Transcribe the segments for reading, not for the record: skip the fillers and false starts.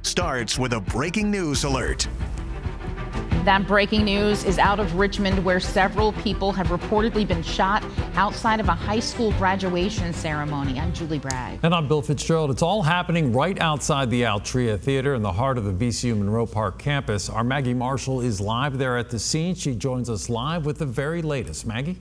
starts with a breaking news alert. That breaking news is out of Richmond, where several people have reportedly been shot outside of a high school graduation ceremony. I'm Julie Bragg. And I'm Bill Fitzgerald. It's all happening right outside the Altria Theater in the heart of the VCU Monroe Park campus. Our Maggie Marshall is live there at the scene. She joins us live with the very latest. Maggie?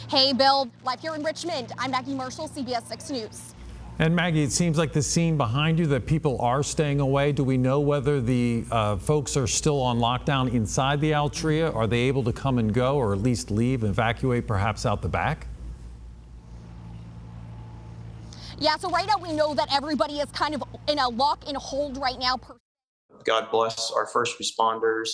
Hey, Bill. Live here in Richmond. I'm Maggie Marshall, CBS 6 News. And Maggie, it seems like the scene behind you that people are staying away. Do we know whether the folks are still on lockdown inside the Altria? Are they able to come and go, or at least leave, evacuate, perhaps out the back? Yeah, so right now we know that everybody is kind of in a lock and hold right now. God bless our first responders.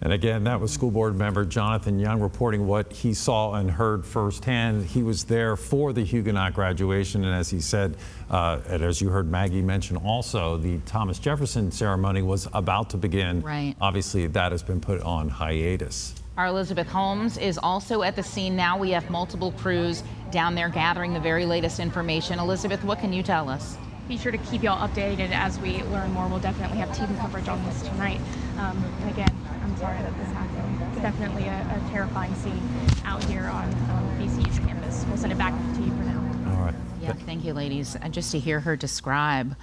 And again, that was school board member Jonathan Young reporting what he saw and heard firsthand. He was there for the Huguenot graduation, and as he said, and as you heard Maggie mention also, the Thomas Jefferson ceremony was about to begin. Right. Obviously, that has been put on hiatus. Our Elizabeth Holmes is also at the scene now. We have multiple crews down there gathering the very latest information. Elizabeth, what can you tell us? Be sure to keep y'all updated as we learn more. We'll definitely have team coverage on this tonight. And again, I'm sorry that this happened. It's definitely a terrifying scene out here on VCU's campus. We'll send it back to you for now. All right. Yeah, thank you, ladies. And just to hear her describe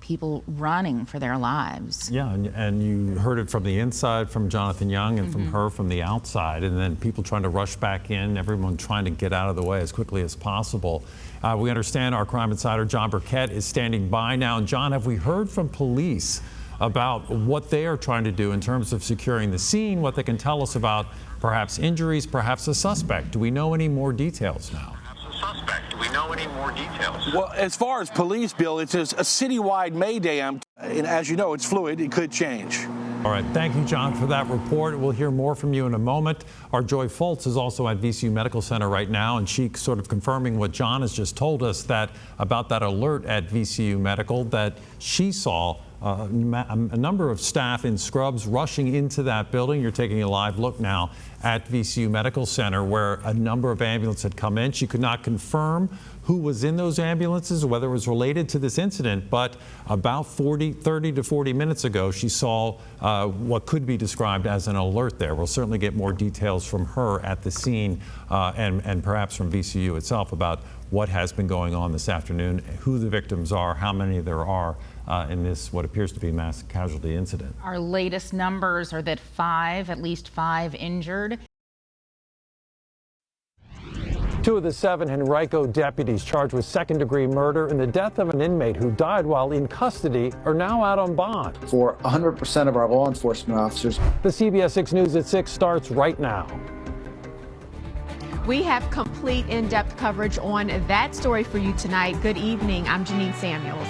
people running for their lives. Yeah, and you heard it from the inside from Jonathan Young and from her from the outside, and then people trying to rush back in, everyone trying to get out of the way as quickly as possible. We understand our crime insider John Burkett is standing by now. And John, have we heard from police about what they are trying to do in terms of securing the scene, what they can tell us about perhaps injuries, perhaps a suspect? Do we know any more details now? Do we know any more details? Well, as far as police, Bill, it's a citywide Mayday, and as you know, it's fluid. It could change. All right. Thank you, John, for that report. We'll hear more from you in a moment. Our Joy Foltz is also at VCU Medical Center right now, and she sort of confirming what John has just told us, that about that alert at VCU Medical, that she saw a number of staff in scrubs rushing into that building. You're taking a live look now at VCU Medical Center, where a number of ambulances had come in. She could not confirm who was in those ambulances, whether it was related to this incident, but about 30 to 40 minutes ago, she saw what could be described as an alert there. We'll certainly get more details from her at the scene and perhaps from VCU itself about what has been going on this afternoon, who the victims are, how many there are in this what appears to be a mass casualty incident. Our latest numbers are that at least five injured. 2 of the 7 Henrico deputies charged with second-degree murder in the death of an inmate who died while in custody are now out on bond. For 100% of our law enforcement officers. The CBS 6 News at 6 starts right now. We have complete in-depth coverage on that story for you tonight. Good evening. I'm Janine Samuels.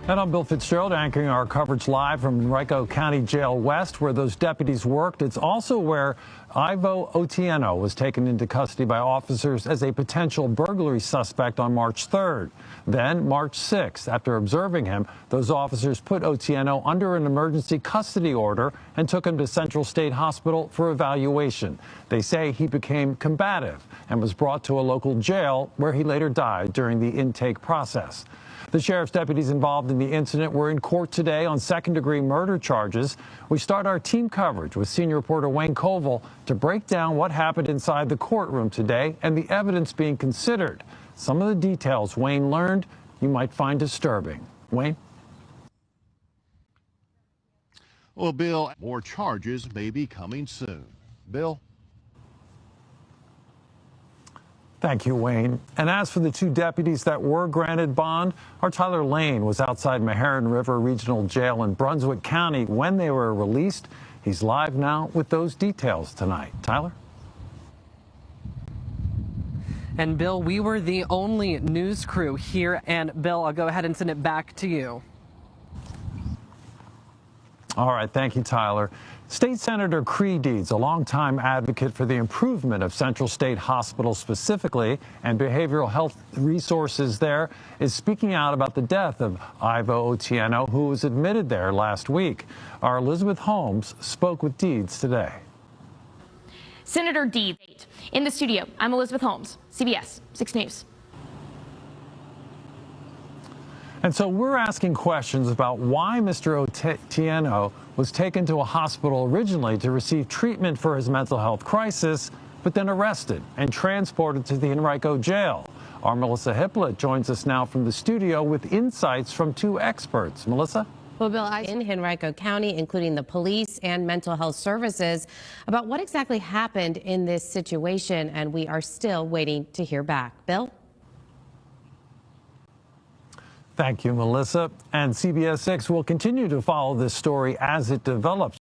And I'm Bill Fitzgerald, anchoring our coverage live from Henrico County Jail West, where those deputies worked. It's also where Ivo Otieno was taken into custody by officers as a potential burglary suspect on March 3rd. Then, March 6th, after observing him, those officers put Otieno under an emergency custody order and took him to Central State Hospital for evaluation. They say he became combative and was brought to a local jail, where he later died during the intake process. The sheriff's deputies involved in the incident were in court today on second-degree murder charges. We start our team coverage with senior reporter Wayne Koval to break down what happened inside the courtroom today and the evidence being considered. Some of the details Wayne learned you might find disturbing. Wayne? Well, Bill, more charges may be coming soon. Bill? Thank you, Wayne. And as for the 2 deputies that were granted bond, our Tyler Lane was outside Meherrin River Regional Jail in Brunswick County when they were released. He's live now with those details tonight. Tyler? And Bill, we were the only news crew here. And Bill, I'll go ahead and send it back to you. All right. Thank you, Tyler. State Senator Cree Deeds, a longtime advocate for the improvement of Central State Hospital specifically and behavioral health resources there, is speaking out about the death of Ivo Otieno, who was admitted there last week. Our Elizabeth Holmes spoke with Deeds today. Senator Deeds. In the studio, I'm Elizabeth Holmes, CBS 6 News. And so we're asking questions about why Mr. Otieno was taken to a hospital originally to receive treatment for his mental health crisis, but then arrested and transported to the Henrico jail. Our Melissa Hippolyte joins us now from the studio with insights from two experts. Melissa? Well, Bill, in Henrico County, including the police and mental health services, about what exactly happened in this situation, and we are still waiting to hear back. Bill? Thank you, Melissa. And CBS 6 will continue to follow this story as it develops.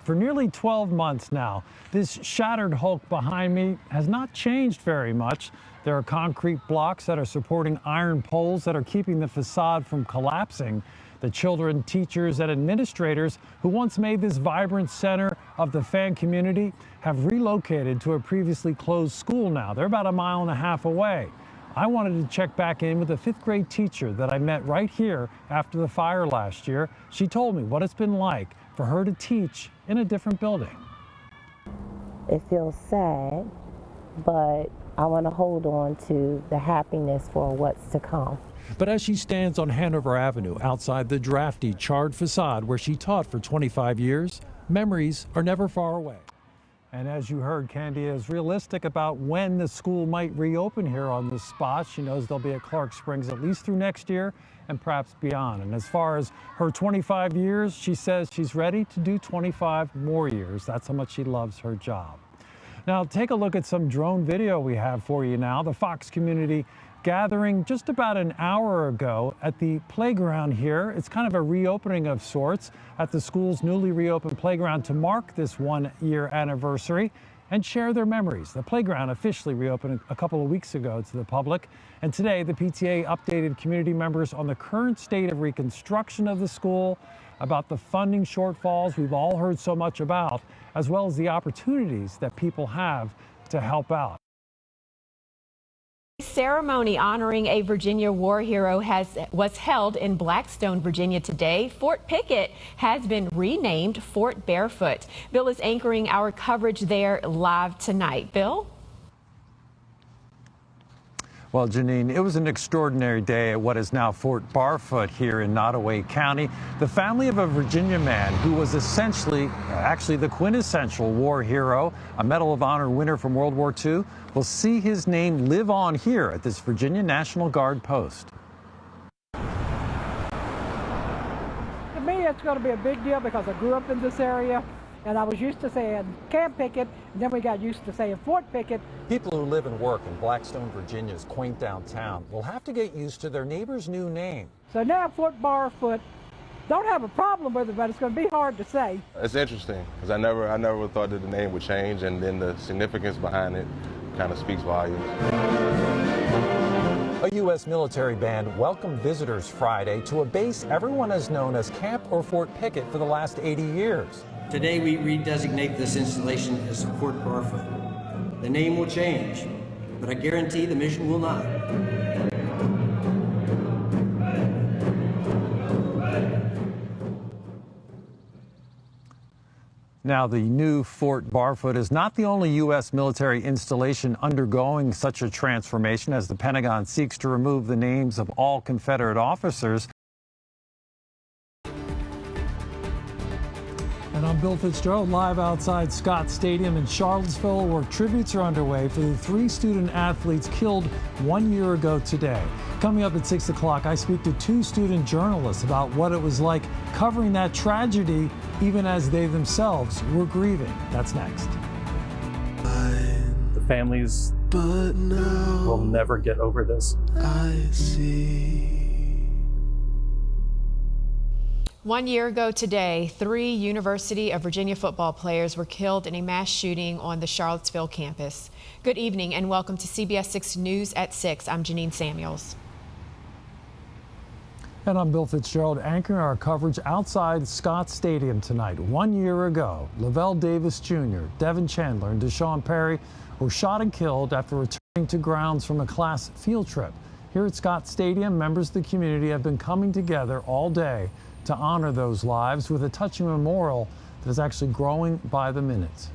For nearly 12 months now, this shattered hulk behind me has not changed very much. There are concrete blocks that are supporting iron poles that are keeping the facade from collapsing. The children, teachers, and administrators who once made this vibrant center of the fan community have relocated to a previously closed school now. They're about 1.5 miles away. I wanted to check back in with a 5th grade teacher that I met right here after the fire last year. She told me what it's been like for her to teach in a different building. It feels sad, but I want to hold on to the happiness for what's to come. But as she stands on Hanover Avenue outside the drafty, charred facade where she taught for 25 years, memories are never far away. And as you heard, Candy is realistic about when the school might reopen here on this spot. She knows they'll be at Clark Springs at least through next year and perhaps beyond. And as far as her 25 years, she says she's ready to do 25 more years. That's how much she loves her job. Now, take a look at some drone video we have for you now. The Fox community gathering just about an hour ago at the playground here. It's kind of a reopening of sorts at the school's newly reopened playground to mark this 1-year anniversary and share their memories. The playground officially reopened a couple of weeks ago to the public, and today the PTA updated community members on the current state of reconstruction of the school, about the funding shortfalls we've all heard so much about, as well as the opportunities that people have to help out. Ceremony honoring a Virginia war hero was held in Blackstone, Virginia today. Fort Pickett has been renamed Fort Barefoot. Bill is anchoring our coverage there live tonight. Bill? Well, Janine, it was an extraordinary day at what is now Fort Barfoot here in Nottoway County. The family of a Virginia man who was actually the quintessential war hero, a Medal of Honor winner from World War II, will see his name live on here at this Virginia National Guard post. To me, it's going to be a big deal because I grew up in this area. And I was used to saying Camp Pickett, and then we got used to saying Fort Pickett. People who live and work in Blackstone, Virginia's quaint downtown will have to get used to their neighbor's new name. So now Fort Barfoot, don't have a problem with it, but it's going to be hard to say. It's interesting because I never thought that the name would change, and then the significance behind it kind of speaks volumes. A U.S. military band welcomed visitors Friday to a base everyone has known as Camp or Fort Pickett for the last 80 years. Today we redesignate this installation as Fort Barfoot. The name will change, but I guarantee the mission will not. Now, the new Fort Barfoot is not the only U.S. military installation undergoing such a transformation as the Pentagon seeks to remove the names of all Confederate officers. And I'm Bill Fitzgerald, live outside Scott Stadium in Charlottesville, where tributes are underway for the 3 student athletes killed 1 year ago today. Coming up at 6 o'clock, I speak to 2 student journalists about what it was like covering that tragedy, even as they themselves were grieving. That's next. The families will never get over this. I see. 1 year ago today, 3 University of Virginia football players were killed in a mass shooting on the Charlottesville campus. Good evening and welcome to CBS 6 News at 6. I'm Janine Samuels. And I'm Bill Fitzgerald, anchoring our coverage outside Scott Stadium tonight. 1 year ago, Lavelle Davis Jr., Devin Chandler, and Deshaun Perry were shot and killed after returning to grounds from a class field trip. Here at Scott Stadium, members of the community have been coming together all day to honor those lives with a touching memorial that is actually growing by the minute.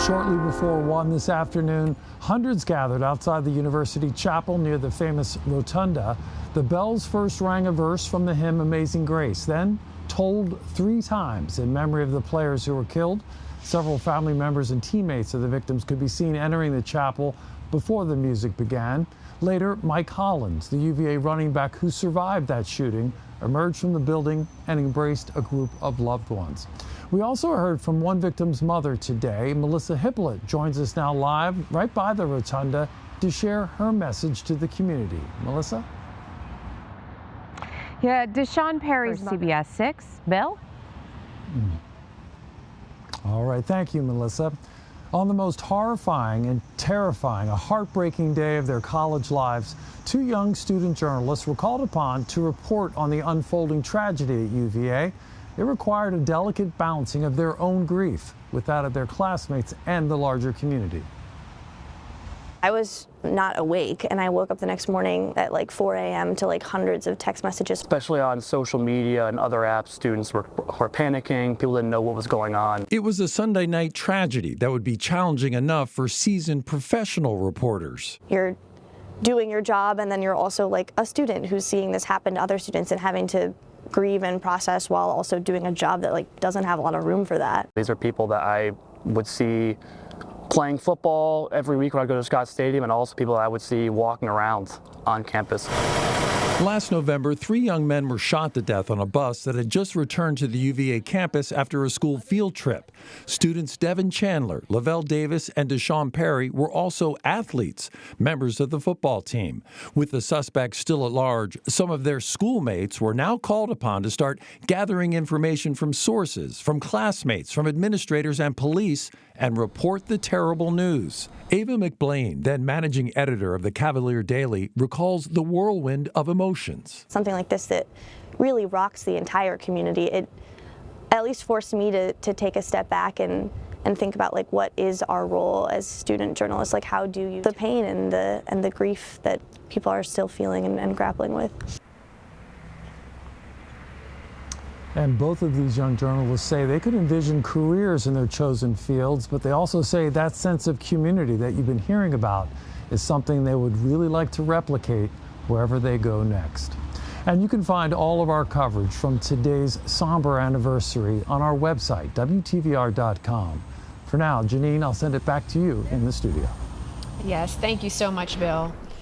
shortly before 1 this afternoon, hundreds gathered outside the University Chapel near the famous Rotunda. The bells first rang a verse from the hymn Amazing Grace, then tolled 3 times in memory of the players who were killed. Several family members and teammates of the victims could be seen entering the chapel before the music began. Later, Mike Hollins, the UVA running back who survived that shooting, emerged from the building and embraced a group of loved ones. We also heard from one victim's mother today. Melissa Hippolyte joins us now live right by the Rotunda to share her message to the community. Melissa? Yeah, Deshaun Perry, CBS 6. Bill? All right, thank you, Melissa. On the most horrifying and terrifying, a heartbreaking day of their college lives, 2 young student journalists were called upon to report on the unfolding tragedy at UVA. It required a delicate balancing of their own grief with that of their classmates and the larger community. I was not awake, and I woke up the next morning at like 4 a.m. to like hundreds of text messages. Especially on social media and other apps, students were panicking. People didn't know what was going on. It was a Sunday night tragedy that would be challenging enough for seasoned professional reporters. You're doing your job, and then you're also like a student who's seeing this happen to other students and having to grieve and process while also doing a job that like doesn't have a lot of room for that. These are people that I would see playing football every week when I go to Scott Stadium, and also people I would see walking around on campus. Last November, 3 young men were shot to death on a bus that had just returned to the UVA campus after a school field trip. Students Devin Chandler, Lavelle Davis, and Deshaun Perry were also athletes, members of the football team. With the suspects still at large, some of their schoolmates were now called upon to start gathering information from sources, from classmates, from administrators and police, and report the terrible news. Ava McBlain, then managing editor of the Cavalier Daily, recalls the whirlwind of emotions. Something like this that really rocks the entire community. It at least forced me to take a step back and think about like what is our role as student journalists, like how do you the pain and the grief that people are still feeling and grappling with. And both of these young journalists say they could envision careers in their chosen fields, but they also say that sense of community that you've been hearing about is something they would really like to replicate wherever they go next. And you can find all of our coverage from today's somber anniversary on our website, WTVR.com. For now, Janine, I'll send it back to you in the studio. Yes, thank you so much, Bill.